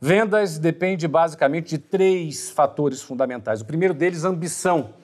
Vendas depende basicamente de 3 fatores fundamentais. O primeiro deles, ambição.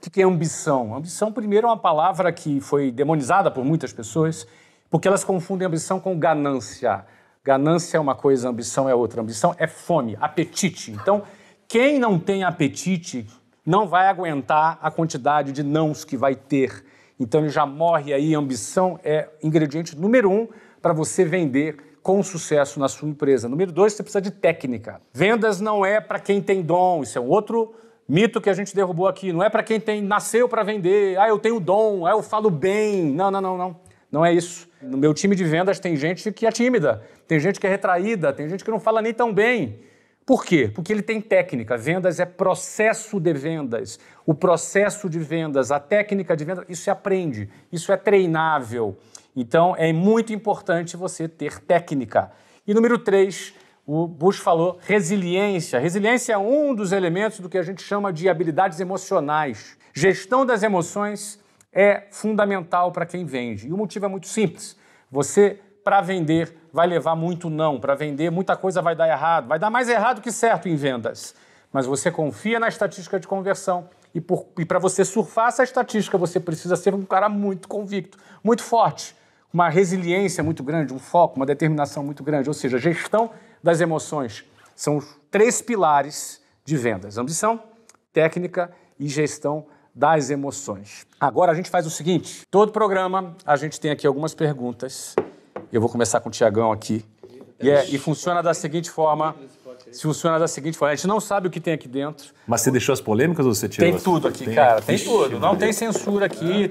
O que é ambição? Ambição, primeiro, é uma palavra que foi demonizada por muitas pessoas, porque elas confundem ambição com ganância. Ganância é uma coisa, ambição é outra. Ambição é fome, apetite. Então, quem não tem apetite não vai aguentar a quantidade de nãos que vai ter. Então, ele já morre aí. Ambição é ingrediente número 1 para você vender com sucesso na sua empresa. Número 2, você precisa de técnica. Vendas não é para quem tem dom. Isso é um outro mito que a gente derrubou aqui. Não é para quem nasceu para vender. Eu tenho dom, eu falo bem. Não. Não é isso. No meu time de vendas tem gente que é tímida, tem gente que é retraída, tem gente que não fala nem tão bem. Por quê? Porque ele tem técnica. Vendas é processo de vendas. O processo de vendas, a técnica de vendas, isso se aprende, isso é treinável. Então, é muito importante você ter técnica. E número 3, o Bush falou resiliência. Resiliência é um dos elementos do que a gente chama de habilidades emocionais. Gestão das emoções é fundamental para quem vende. E o motivo é muito simples. Você, para vender, vai levar muito não. Para vender, muita coisa vai dar errado. Vai dar mais errado que certo em vendas. Mas você confia na estatística de conversão. E para você surfar essa estatística, você precisa ser um cara muito convicto, muito forte. Uma resiliência muito grande, um foco, uma determinação muito grande. Ou seja, gestão das emoções. São os 3 pilares de vendas. Ambição, técnica e gestão das emoções. Agora a gente faz o seguinte, todo programa a gente tem aqui algumas perguntas. Eu vou começar com o Tiagão aqui. E funciona da seguinte forma. A gente não sabe o que tem aqui dentro. Mas você deixou as polêmicas ou você tirou? Tem tudo aqui, cara. Tem tudo. Não tem censura aqui,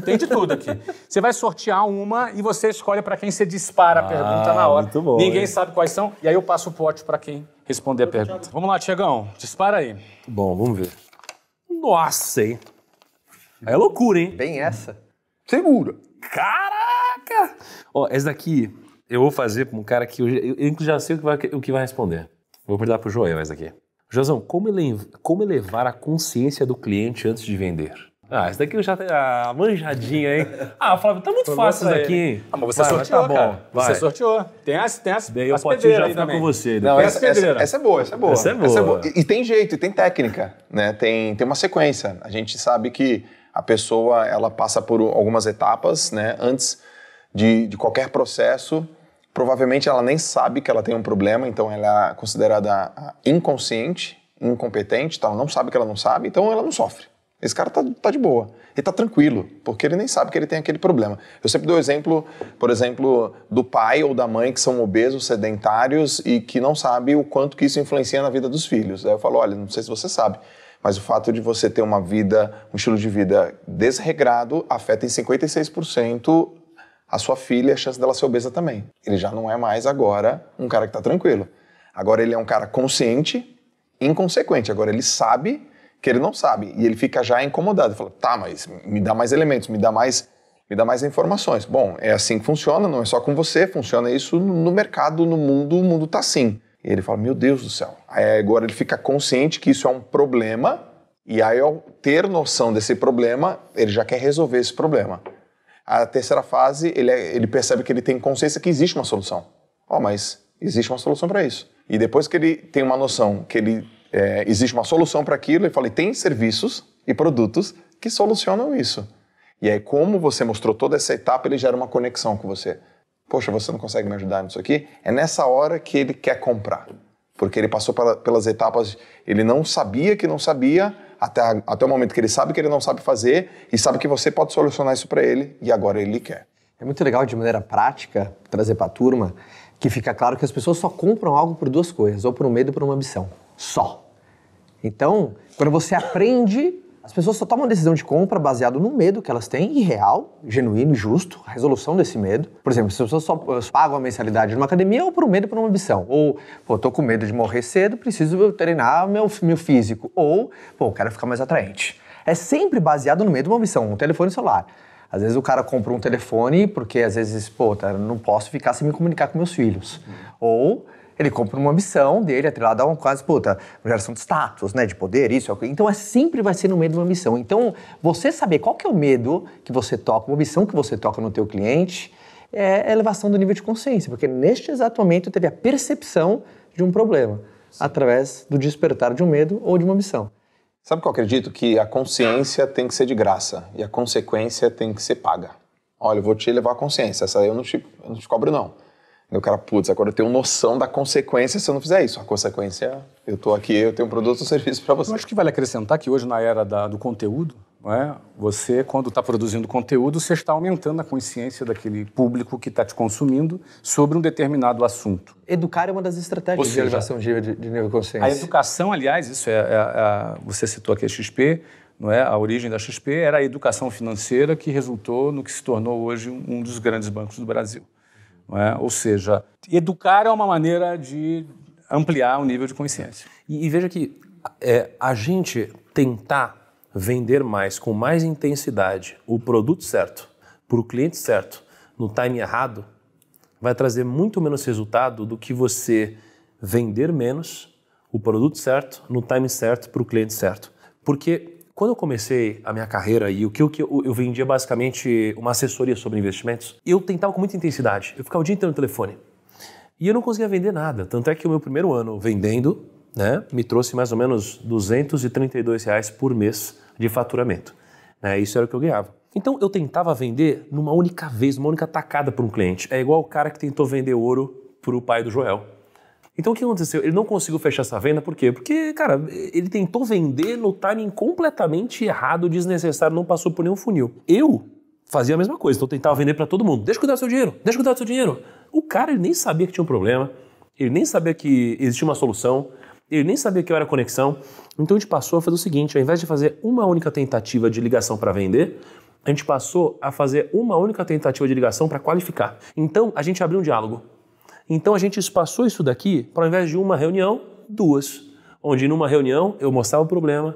tem de tudo aqui. Você vai sortear uma e você escolhe para quem você dispara a pergunta na hora. Muito bom, Ninguém sabe quais são. E aí eu passo o pote para quem responder a pergunta. Vamos lá, Tiagão. Dispara aí. Bom, vamos ver. Nossa, hein? É loucura, hein? Bem essa. Segura. Caraca! Ó, essa daqui eu vou fazer para um cara que eu já sei o que vai responder. Vou perguntar pro Joel essa daqui. Joãozão, como elevar a consciência do cliente antes de vender? Essa daqui eu já tenho manjadinha, hein? Flávio, tá muito fácil isso daqui, hein? Mas você sorteou, tá cara. Você sorteou. Tem as potinho já fica com você. Não, essa é boa. E tem jeito, e tem técnica, né? Tem uma sequência. A gente sabe que a pessoa, ela passa por algumas etapas, né? Antes de qualquer processo. Provavelmente ela nem sabe que ela tem um problema, então ela é considerada inconsciente, incompetente, então ela não sabe que ela não sabe, então ela não sofre. Esse cara tá de boa, ele tá tranquilo, porque ele nem sabe que ele tem aquele problema. Eu sempre dou exemplo, por exemplo, do pai ou da mãe que são obesos, sedentários e que não sabe o quanto que isso influencia na vida dos filhos. Aí eu falo, olha, não sei se você sabe, mas o fato de você ter uma vida, um estilo de vida desregrado afeta em 56% a sua filha, a chance dela ser obesa também. Ele já não é mais agora um cara que está tranquilo. Agora ele é um cara consciente, inconsequente. Agora ele sabe que ele não sabe. E ele fica já incomodado. Ele fala, tá, mas me dá mais elementos, me dá mais informações. Bom, é assim que funciona, não é só com você, funciona isso no mercado, no mundo, o mundo tá assim. E ele fala, meu Deus do céu. Aí agora ele fica consciente que isso é um problema, e aí ao ter noção desse problema, ele já quer resolver esse problema. A terceira fase, ele percebe que ele tem consciência que existe uma solução. Mas existe uma solução para isso. E depois que ele tem uma noção que existe uma solução para aquilo, ele fala, e tem serviços e produtos que solucionam isso. E aí, como você mostrou toda essa etapa, ele gera uma conexão com você. Poxa, você não consegue me ajudar nisso aqui? É nessa hora que ele quer comprar. Porque ele passou pelas etapas, ele não sabia que não sabia, até o momento que ele sabe que ele não sabe fazer e sabe que você pode solucionar isso para ele e agora ele quer. É muito legal, de maneira prática, trazer para a turma que fica claro que as pessoas só compram algo por 2 coisas, ou por um medo ou por uma ambição. Só. Então, quando você aprende, as pessoas só tomam a decisão de compra baseado no medo que elas têm, irreal, genuíno e justo, a resolução desse medo. Por exemplo, as pessoas só pagam a mensalidade numa academia ou por um medo ou por uma ambição. Ou, tô com medo de morrer cedo, preciso treinar meu físico. Ou, quero ficar mais atraente. É sempre baseado no medo ou uma ambição, um telefone celular. Às vezes o cara compra um telefone porque às vezes, não posso ficar sem me comunicar com meus filhos. Ou ele compra uma ambição dele, atrelada a uma quase, geração de status, né, de poder, isso. Então, sempre vai ser no meio de uma ambição. Então, você saber qual que é o medo que você toca, uma ambição que você toca no teu cliente, é a elevação do nível de consciência. Porque neste exato momento, teve a percepção de um problema, através do despertar de um medo ou de uma ambição. Sabe o que eu acredito? Que a consciência tem que ser de graça e a consequência tem que ser paga. Olha, eu vou te levar a consciência, essa aí eu não te cobro não. E o cara, putz, agora eu tenho noção da consequência se eu não fizer isso. A consequência, eu tô aqui, eu tenho um produto ou serviço para você. Eu acho que vale acrescentar que hoje, na era do conteúdo, não é? Você, quando está produzindo conteúdo, você está aumentando a consciência daquele público que está te consumindo sobre um determinado assunto. Educar é uma das estratégias de elevação de nível de consciência. A educação, aliás, isso você citou aqui a XP, não é? A origem da XP era a educação financeira que resultou no que se tornou hoje um dos grandes bancos do Brasil. Não é? Ou seja, educar é uma maneira de ampliar o nível de consciência. E veja que a gente tentar vender mais, com mais intensidade, o produto certo, para o cliente certo, no time errado, vai trazer muito menos resultado do que você vender menos o produto certo, no time certo, para o cliente certo. Porque quando eu comecei a minha carreira e o que eu vendia basicamente uma assessoria sobre investimentos, eu tentava com muita intensidade. Eu ficava o dia inteiro no telefone. E eu não conseguia vender nada. Tanto é que o meu primeiro ano vendendo, né, me trouxe mais ou menos R$232 por mês de faturamento. Isso era o que eu ganhava. Então eu tentava vender numa única vez, numa única tacada para um cliente. É igual o cara que tentou vender ouro para o pai do Joel. Então o que aconteceu? Ele não conseguiu fechar essa venda, por quê? Porque, cara, ele tentou vender no timing completamente errado, desnecessário, não passou por nenhum funil. Eu fazia a mesma coisa, então eu tentava vender para todo mundo. Deixa eu cuidar do seu dinheiro, deixa eu cuidar do seu dinheiro. O cara, ele nem sabia que tinha um problema, ele nem sabia que existia uma solução, ele nem sabia que eu era conexão. Então a gente passou a fazer o seguinte, ao invés de fazer uma única tentativa de ligação para vender, a gente passou a fazer uma única tentativa de ligação para qualificar. Então a gente abriu um diálogo. Então a gente espaçou isso daqui para, ao invés de uma reunião, 2. Onde numa reunião eu mostrava o problema,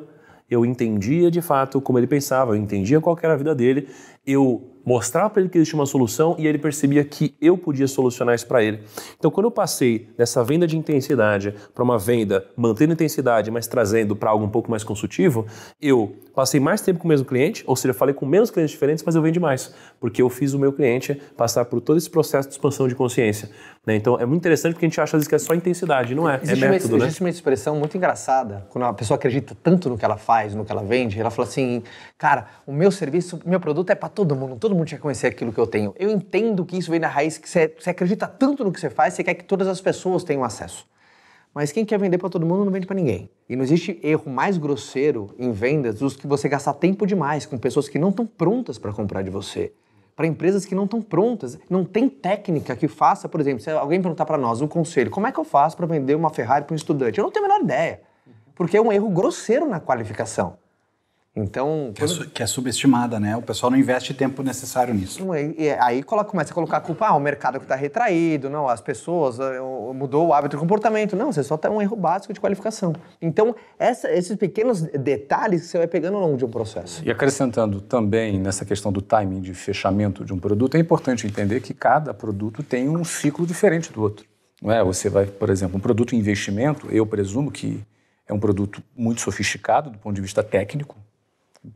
eu entendia de fato como ele pensava, eu entendia qual que era a vida dele, eu mostrava para ele que existia uma solução e ele percebia que eu podia solucionar isso para ele. Então quando eu passei dessa venda de intensidade para uma venda mantendo intensidade, mas trazendo para algo um pouco mais consultivo, eu passei mais tempo com o mesmo cliente, ou seja, falei com menos clientes diferentes, mas eu vendi mais, porque eu fiz o meu cliente passar por todo esse processo de expansão de consciência. Então é muito interessante porque a gente acha às vezes que é só intensidade, não é? É método, né? Existe uma expressão muito engraçada, quando a pessoa acredita tanto no que ela faz, no que ela vende, ela fala assim, cara, o meu serviço, o meu produto é para todo mundo tinha que conhecer aquilo que eu tenho. Eu entendo que isso vem da raiz, que você acredita tanto no que você faz, você quer que todas as pessoas tenham acesso. Mas quem quer vender para todo mundo não vende para ninguém. E não existe erro mais grosseiro em vendas do que você gastar tempo demais com pessoas que não estão prontas para comprar de você. Para empresas que não estão prontas, não tem técnica que faça, por exemplo, se alguém perguntar para nós um conselho, como é que eu faço para vender uma Ferrari para um estudante? Eu não tenho a menor ideia, porque é um erro grosseiro na qualificação. Então, que é subestimada, né? O pessoal não investe tempo necessário nisso. Aí começa a colocar a culpa, o mercado que está retraído, não, as pessoas, mudou o hábito de comportamento. Não, você só tem um erro básico de qualificação. Então, esses pequenos detalhes que você vai pegando ao longo de um processo. E acrescentando também nessa questão do timing de fechamento de um produto, é importante entender que cada produto tem um ciclo diferente do outro. Não é? Você vai, por exemplo, um produto em investimento, eu presumo que é um produto muito sofisticado do ponto de vista técnico.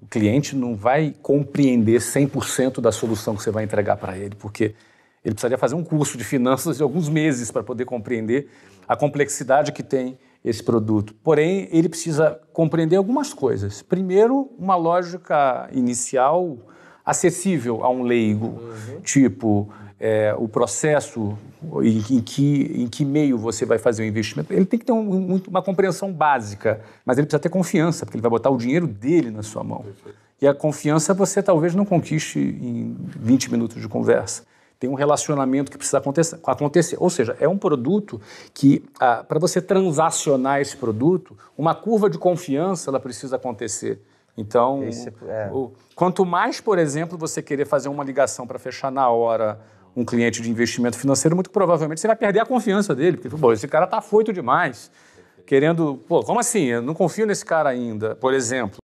O cliente não vai compreender 100% da solução que você vai entregar para ele, porque ele precisaria fazer um curso de finanças de alguns meses para poder compreender a complexidade que tem esse produto. Porém, ele precisa compreender algumas coisas. Primeiro, uma lógica inicial acessível a um leigo, tipo o processo em que meio você vai fazer o investimento. Ele tem que ter uma compreensão básica, mas ele precisa ter confiança, porque ele vai botar o dinheiro dele na sua mão. E a confiança você talvez não conquiste em 20 minutos de conversa. Tem um relacionamento que precisa acontecer. Ou seja, é um produto que, para você transacionar esse produto, uma curva de confiança ela precisa acontecer. Então, quanto mais, por exemplo, você querer fazer uma ligação para fechar na hora um cliente de investimento financeiro, muito provavelmente você vai perder a confiança dele, porque, esse cara está afoito demais, querendo, como assim? Eu não confio nesse cara ainda, por exemplo.